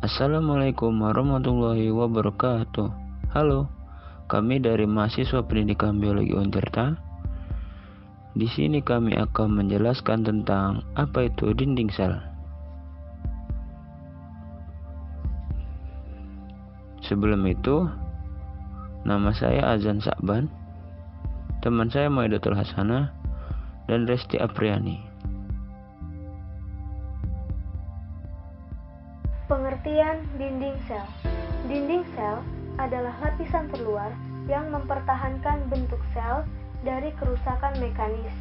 Assalamualaikum warahmatullahi wabarakatuh. Halo, kami dari mahasiswa pendidikan biologi Untirta. Di sini kami akan menjelaskan tentang apa itu dinding sel. Sebelum itu, nama saya Azan Sakban, teman saya Maidatul Hasanah dan Resti Apriani. Pengertian dinding sel. Dinding sel adalah lapisan terluar yang mempertahankan bentuk sel dari kerusakan mekanis,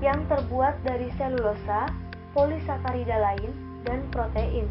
yang terbuat dari selulosa, polisakarida lain, dan protein.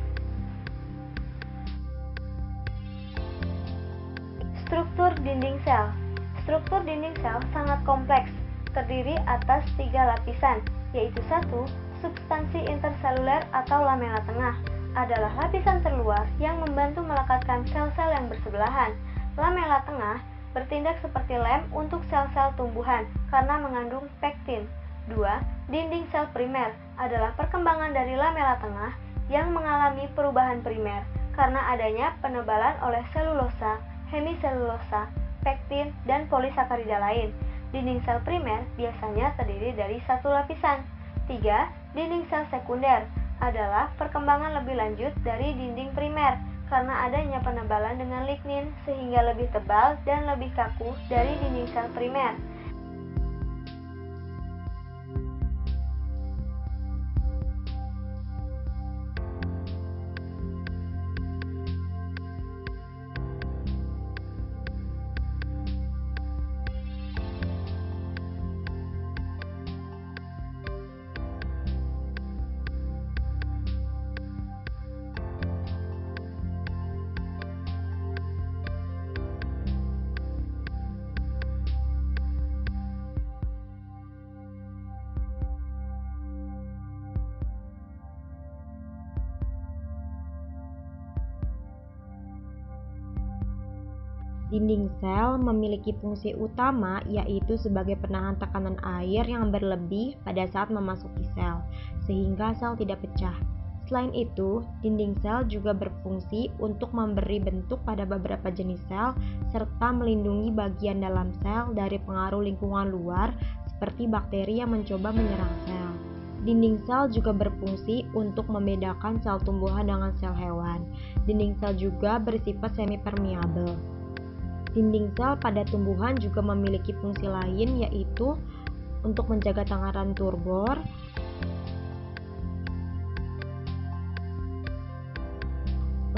Struktur dinding sel. Struktur dinding sel sangat kompleks, terdiri atas 3 lapisan, yaitu 1. Substansi interseluler atau lamela tengah adalah lapisan terluar yang membantu melekatkan sel-sel yang bersebelahan. Lamela tengah bertindak seperti lem untuk sel-sel tumbuhan karena mengandung pektin. 2. Dinding sel primer adalah perkembangan dari lamela tengah yang mengalami perubahan primer karena adanya penebalan oleh selulosa, hemiselulosa, pektin, dan polisakarida lain. Dinding sel primer biasanya terdiri dari 1 lapisan. 3. Dinding sel sekunder adalah perkembangan lebih lanjut dari dinding primer karena adanya penebalan dengan lignin sehingga lebih tebal dan lebih kaku dari dinding sel primer. Dinding sel memiliki fungsi utama yaitu sebagai penahan tekanan air yang berlebih pada saat memasuki sel, sehingga sel tidak pecah. Selain itu, dinding sel juga berfungsi untuk memberi bentuk pada beberapa jenis sel serta melindungi bagian dalam sel dari pengaruh lingkungan luar seperti bakteri yang mencoba menyerang sel. Dinding sel juga berfungsi untuk membedakan sel tumbuhan dengan sel hewan. Dinding sel juga bersifat semi-permeabel. Dinding sel pada tumbuhan juga memiliki fungsi lain yaitu untuk menjaga tangkaran turgor,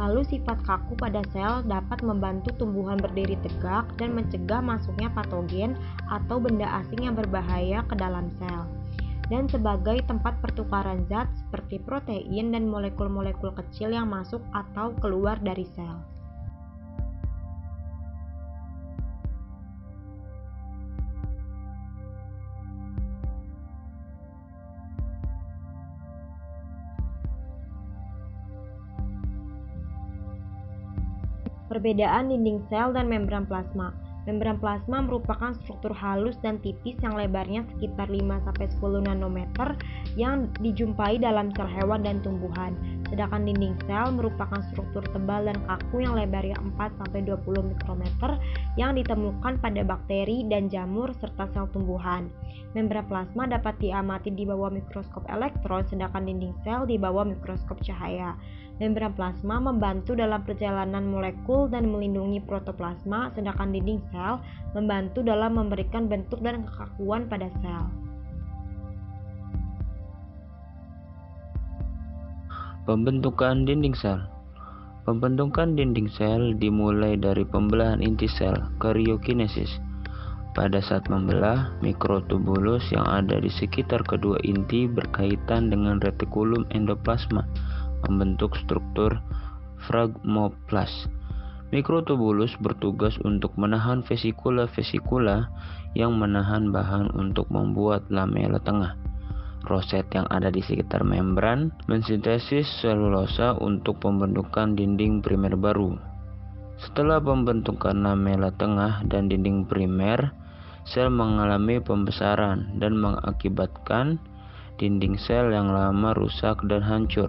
lalu sifat kaku pada sel dapat membantu tumbuhan berdiri tegak dan mencegah masuknya patogen atau benda asing yang berbahaya ke dalam sel, dan sebagai tempat pertukaran zat seperti protein dan molekul-molekul kecil yang masuk atau keluar dari sel. Perbedaan dinding sel dan membran plasma. Membran plasma merupakan struktur halus dan tipis yang lebarnya sekitar 5-10 nanometer yang dijumpai dalam sel hewan dan tumbuhan. Sedangkan dinding sel merupakan struktur tebal dan kaku yang lebarnya 4-20 mikrometer yang ditemukan pada bakteri dan jamur serta sel tumbuhan. Membran plasma dapat diamati di bawah mikroskop elektron, sedangkan dinding sel di bawah mikroskop cahaya. Membran plasma membantu dalam perjalanan molekul dan melindungi protoplasma, sedangkan dinding sel membantu dalam memberikan bentuk dan kekakuan pada sel. Pembentukan dinding sel. Pembentukan dinding sel dimulai dari pembelahan inti sel, karyokinesis. Pada saat membelah, mikrotubulus yang ada di sekitar kedua inti berkaitan dengan retikulum endoplasma membentuk struktur fragmoplas. Mikrotubulus bertugas untuk menahan vesikula-vesikula yang menahan bahan untuk membuat lamela tengah. Roset yang ada di sekitar membran mensintesis selulosa untuk pembentukan dinding primer baru. Setelah pembentukan lamela tengah dan dinding primer, sel mengalami pembesaran dan mengakibatkan dinding sel yang lama rusak dan hancur.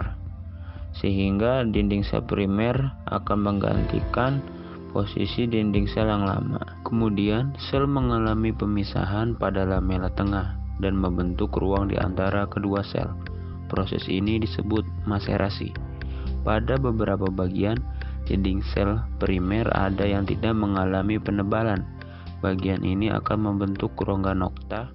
sehingga dinding sel primer akan menggantikan posisi dinding sel yang lama. Kemudian, sel mengalami pemisahan pada lamela tengah dan membentuk ruang di antara kedua sel. Proses ini disebut maserasi. Pada beberapa bagian dinding sel primer ada yang tidak mengalami penebalan. Bagian ini akan membentuk rongga nokta